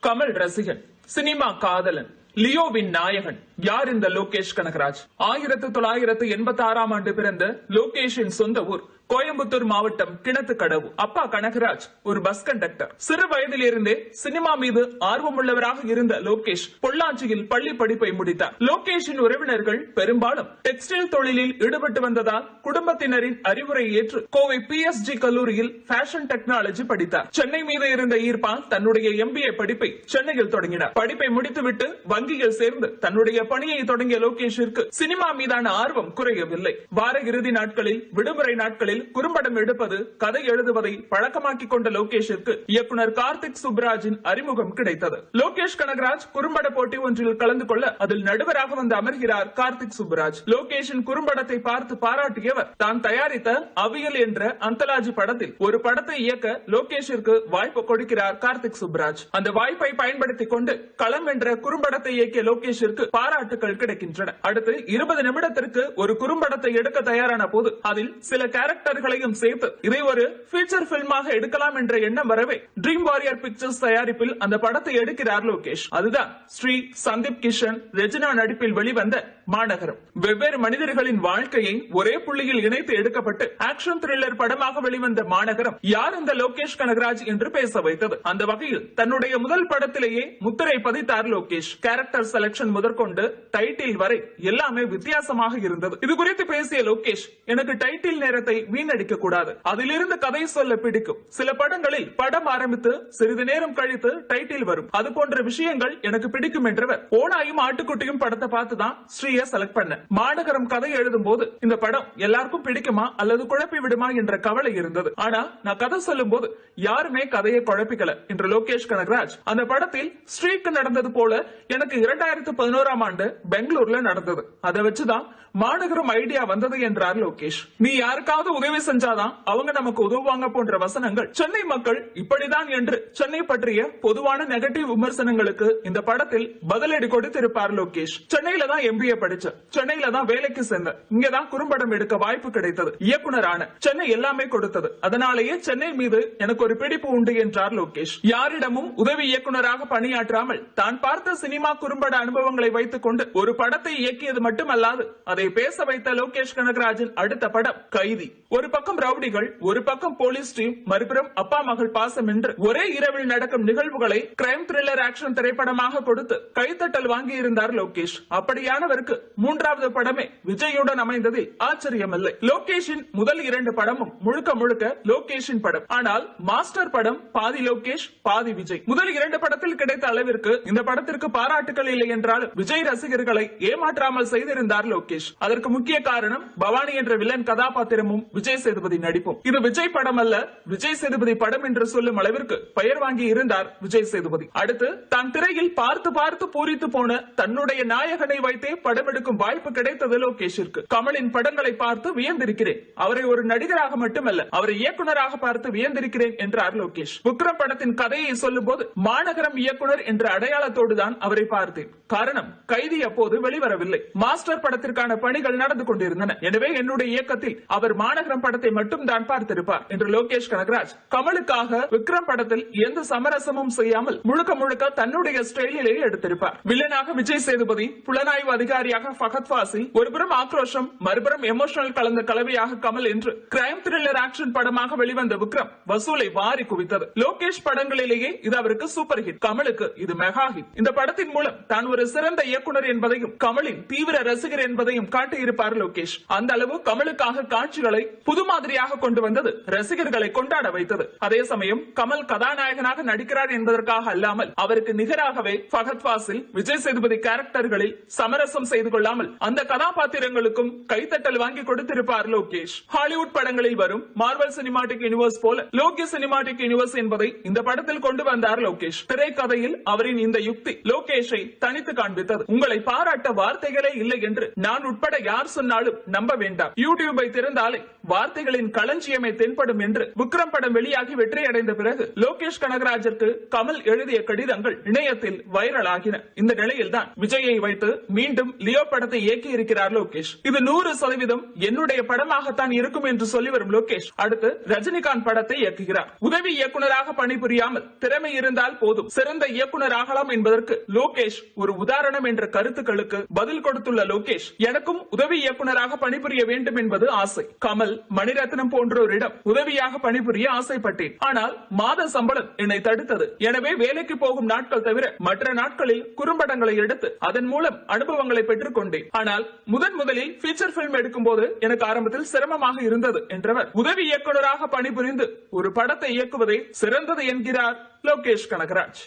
கமல் ரசிகன், சினிமா காதலன், லியோவின் நாயகன் யார் இந்த லோகேஷ் கனகராஜ்? 1986ஆம் ஆண்டு பிறந்த லோகேஷின் சொந்த ஊர் கோயம்புத்தூர் மாவட்டம் கிணத்துக்கடவு. அப்பா கனகராஜ் ஒரு பஸ் கண்டக்டர். சிறு வயதிலிருந்தே சினிமா மீது ஆர்வமுள்ளவராக இருந்த லோகேஷ் பொள்ளாச்சியில் பள்ளி படிப்பை முடித்தார். லோகேஷின் உறவினர்கள் பெரும்பாலும் டெக்ஸ்டைல் தொழிலில் ஈடுபட்டு வந்ததால் குடும்பத்தினரின் அறிவுரை ஏற்று கோவை PSG கல்லூரியில் ஃபேஷன் டெக்னாலஜி படித்தார். சென்னை மீது இருந்த ஈர்ப்பால் தன்னுடைய MBA படிப்பை சென்னையில் தொடங்கினார். படிப்பை முடித்துவிட்டு வங்கியில் சேர்ந்து தன்னுடைய பணியை தொடங்கிய லோகேஷிற்கு சினிமா மீதான ஆர்வம் குறையவில்லை. வார இறுதி நாட்களில், விடுமுறை நாட்களில் குறும்படம் எடுப்பது, கதை எழுதுவதை பழக்கமாக்கிக் கொண்ட லோகேஷிற்கு இயக்குனர் கார்த்திக் சுப்ராஜின் அறிமுகம் கிடைத்தது. லோகேஷ் கனகராஜ் குறும்பட போட்டி ஒன்றில் கலந்து கொள்ள அதில் நடுவராக வந்து அமர்கிறார் கார்த்திக் சுப்ராஜ். லோகேஷின் குறும்படத்தை பார்த்து பாராட்டியவர் தான் தயாரித்த அவியல் என்ற அந்தலாஜி படத்தில் ஒரு படத்தை இயக்க லோகேஷிற்கு வாய்ப்பு கொடுக்கிறார் கார்த்திக் சுப்ராஜ். அந்த வாய்ப்பை பயன்படுத்திக் கொண்டு களம் என்ற குறும்படத்தை இயக்கிய லோகேஷிற்கு பாராட்டுகள் கிடைக்கின்றன. அடுத்து 20 நிமிடத்திற்கு ஒரு குறும்படத்தை எடுக்க தயாரான போது அதில் சில கேரக்டர்களையும் சேர்த்து இதை ஒரு ஃபீச்சர் பிலிமாக எடுக்கலாம் என்ற எண்ணம் வரவே ட்ரீம் வாரியர் பிக்சர்ஸ் தயாரிப்பில் அந்த படத்தை எடுக்கிறார் லோகேஷ். அதுதான் ஸ்ரீ சந்தீப் கிஷன், ரெஜினா நடிப்பில் வெளிவந்த மாநகரம். வெவ்வேறு மனிதர்களின் வாழ்க்கையை ஒரே புள்ளியில் இணைத்து எடுக்கப்பட்டு ஆக்ஷன் த்ரில்லர் படமாக வெளிவந்த மாநகரம் யார் இந்த லோகேஷ் கனகராஜ் என்று பேச வைத்தது. அந்த வகையில் தன்னுடைய முதல் படத்திலேயே முத்திரை பதித்தார் லோகேஷ். கேரக்டர் செலக்ஷன் முதற்கொண்டு டைட்டில் வரை எல்லாமே வித்தியாசமாக இருந்தது. இது குறித்து பேசிய லோகேஷ், எனக்கு டைட்டில் நேரத்தை வீணடிக்க கூடாது, அதிலிருந்து கதை சொல்ல பிடிக்கும். சில படங்களில் படம் ஆரம்பித்து சிறிது நேரம் கழித்து டைட்டில் வரும், அது போன்ற விஷயங்கள் எனக்கு பிடிக்கும் என்றவர் ஓனாயும் ஆட்டுக்குட்டியும் படத்தை பார்த்துதான் ஸ்ரீய செலக்ட் பண்ண. மாநகரம் கதை எழுதும் போது இந்த படம் எல்லாருக்கும் பிடிக்குமா அல்லது குழப்பி விடுமா என்ற கவலை இருந்தது. ஆனா நான் கதை சொல்லும் போது யாருமே கதையை குழப்பிக்கல என்று லோகேஷ் கனகராஜ். அந்த படத்தில் ஸ்ரீக்கு நடந்தது போல எனக்கு 2011ஆம் ஆண்டு பெங்களூர்ல நடந்தது. அதை வச்சுதான் மாநகரம் ஐடியா வந்தது என்றார் லோகேஷ். நீ யாருக்காவது உதவி செஞ்சாதான் அவங்க நமக்கு உதவுவாங்க போன்ற வசனங்கள் சென்னை மக்கள் இப்படிதான் என்று சென்னை பற்றிய பொதுவான நெகட்டிவ் விமர்சனங்களுக்கு இந்த படத்தில் பதிலடி கொடுத்திருப்பார் லோகேஷ். சென்னையில தான் MBA படிச்ச, சென்னையில தான் வேலைக்கு சேர்ந்த, இங்கதான் குறும்படம் எடுக்க வாய்ப்பு கிடைத்தது, இயக்குனரான, சென்னை எல்லாமே கொடுத்தது, அதனாலேயே சென்னை மீது எனக்கு ஒரு பிடிப்பு உண்டு என்றார் லோகேஷ். யாரிடமும் உதவி இயக்குனராக பணியாற்றாமல் தான் பார்த்த சினிமா குறும்பட அனுபவங்களை வைத்துக் கொண்டு ஒரு படத்தை இயக்கியது மட்டுமல்லாது அதை பேச வைத்த லோகேஷ் கனகராஜின் அடுத்த படம் கைதி. ஒரு பக்கம் ரவுடிகள், ஒரு பக்கம் போலீஸ் டீம், மறுபுறம் அப்பா மகள் பாசம் என்று ஒரே இரவில் நடக்கும் நிகழ்வுகளை கிரைம் த்ரில்லர் ஆக்ஷன் திரைப்படமாக கொடுத்து கைத்தட்டல் வாங்கி இருந்தார் லோகேஷ். அப்படியானவருக்கு மூன்றாவது படமே விஜயுடன் அமைந்ததில் ஆச்சரியமில்லை. லோகேஷின் முதல் 2 படமும் முழுக்க முழுக்க லோகேஷின் படம். ஆனால் மாஸ்டர் படம் பாதி லோகேஷ் பாதி விஜய். முதல் 2 படத்தில் கிடைத்த அளவிற்கு இந்த படத்திற்கு பாராட்டுகள் இல்லை என்றாலும் விஜய் ரசிகர்களை ஏமாற்றாமல் செய்திருந்தார் லோகேஷ். அதற்கு முக்கிய காரணம் பவானி என்ற வில்லன் கதாபாத்திரமும் விஜய் சேதுபதி நடிப்பும். இது விஜய் படம் அல்ல, விஜய் சேதுபதி படம் என்று சொல்லும் அளவிற்கு பெயர் வாங்கி இருந்தார் விஜய் சேதுபதி. அடுத்து தான் திரையில் பார்த்து பார்த்து பூரித்து போன தன்னுடைய நாயகனை வைத்தே படம் எடுக்கும் வாய்ப்பு கிடைத்தது லோகேஷிற்கு. கமலின் படங்களை பார்த்து வியந்திருக்கிறேன், அவரை ஒரு நடிகராக மட்டுமல்ல அவரை இயக்குனராக பார்த்து வியந்திருக்கிறேன் என்றார் லோகேஷ். விக்ரம் படத்தின் கதையை சொல்லும் போது மாநகரம் இயக்குனர் என்ற அடையாளத்தோடு தான் அவரை பார்த்தேன். காரணம், கைதி அப்போது வெளிவரவில்லை, மாஸ்டர் படத்திற்கான பணிகள் நடந்து கொண்டிருந்தன. எனவே என்னுடைய இயக்கத்தில் அவர் மாநகரம் படத்தை மட்டும் தான் பார்த்திருப்பார் என்று லோகேஷ் கனகராஜ் கமலுக்காக விக்ரம் படத்தில் எந்த சமரசமும் செய்யாமல் முழுக்க முழுக்க தன்னுடைய ஸ்டைலிலேயே எடுத்திருப்பார். வில்லனாக விஜய் சேதுபதி, புலனாய்வு அதிகாரியாக ஃபகத் ஃபாசில், ஒருபுறம் ஆக்ரோஷம் மறுபுறம் எமோஷனல் கலந்த கலவையாக கமல் என்று கிரைம் த்ரில்லர் ஆக்ஷன் படமாக வெளிவந்த விக்ரம் வசூலை வாரி குவித்தது. லோகேஷ் படங்களிலேயே இது அவருக்கு சூப்பர் ஹிட், கமலுக்கு இது மெகா ஹிட். இந்த படத்தின் மூலம் தான் ஒரு சிறந்த இயக்குனர் என்பதையும் கமலின் தீவிர ரசிகர் என்பதையும் காட்டியிருப்பார் லோகேஷ். அந்த அளவு கமலுக்காக காட்சிகளை புது மாதிரியாக கொண்டு வந்தது ரசிகர்களை கொண்டாட வைத்தது. அதே சமயம் கமல் கதாநாயகனாக நடிக்கிறார் என்பதற்காக அல்லாமல் அவருக்கு நிகராகவே ஃபகத் ஃபாசில், விஜய் சேதுபதி கேரக்டர்களில் சமரசம் செய்து கொள்ளாமல் அந்த கதாபாத்திரங்களுக்கும் கைத்தட்டல் வாங்கி கொடுத்திருப்பார் லோகேஷ். ஹாலிவுட் படங்களில் வரும் மார்வல் சினிமாட்டிக் யூனிவர்ஸ் போல லோகி சினிமாட்டிக் யூனிவர்ஸ் என்பதை இந்த படத்தில் கொண்டு வந்தார் லோகேஷ். திரைக்கதையில் அவரின் இந்த யுக்தி லோகேஷை தனித்து காண்பித்தது. உங்களை பாராட்ட வார்த்தைகளே இல்லை என்று நான் உட்பட யார் சொன்னாலும் நம்ப வேண்டாம். யூடியூபை திறந்தாலே வார்த்தைகளின் களஞ்சியமே தென்படும் என்று விக்ரம் படம் வெளியாகி வெற்றியடைந்த பிறகு லோகேஷ் கனகராஜிற்கு கமல் எழுதிய கடிதங்கள் இணையத்தில் வைரல் ஆகின. இந்த நிலையில்தான் விஜயை வைத்து மீண்டும் லியோ படத்தை இயக்கி இருக்கிறார் லோகேஷ். இது 100% என்னுடைய படமாகத்தான் இருக்கும் என்று சொல்லி வரும் லோகேஷ் அடுத்து ரஜினிகாந்த் படத்தை இயக்குகிறார். உதவி இயக்குநராக பணிபுரியாமல் திறமை இருந்தால் போதும் சிறந்த இயக்குனர் ஆகலாம் என்பதற்கு லோகேஷ் ஒரு உதாரணம் என்ற கருத்துக்களுக்கு பதில் கொடுத்துள்ள லோகேஷ், எனக்கும் உதவி இயக்குநராக பணிபுரிய வேண்டும் என்பது ஆசை. கமல், மணிரத்னம் போன்றோரிடம் உதவியாக பணிபுரிய ஆசைப்பட்டேன். ஆனால் மாத சம்பளம் என்னை தடுத்தது. எனவே வேலைக்கு போகும் நாட்கள் தவிர மற்ற நாட்களில் குறும்படங்களை எடுத்து அதன் மூலம் அனுபவங்களை பெற்றுக் கொண்டேன். ஆனால் முதலில் ஃபீச்சர் பிலிம் எடுக்கும் போது எனக்கு ஆரம்பத்தில் சிரமமாக இருந்தது என்றவர் உதவி இயக்குநராக பணிபுரிந்து ஒரு படத்தை இயக்குவதே சிறந்தது என்கிறார் லோகேஷ் கனகராஜ்.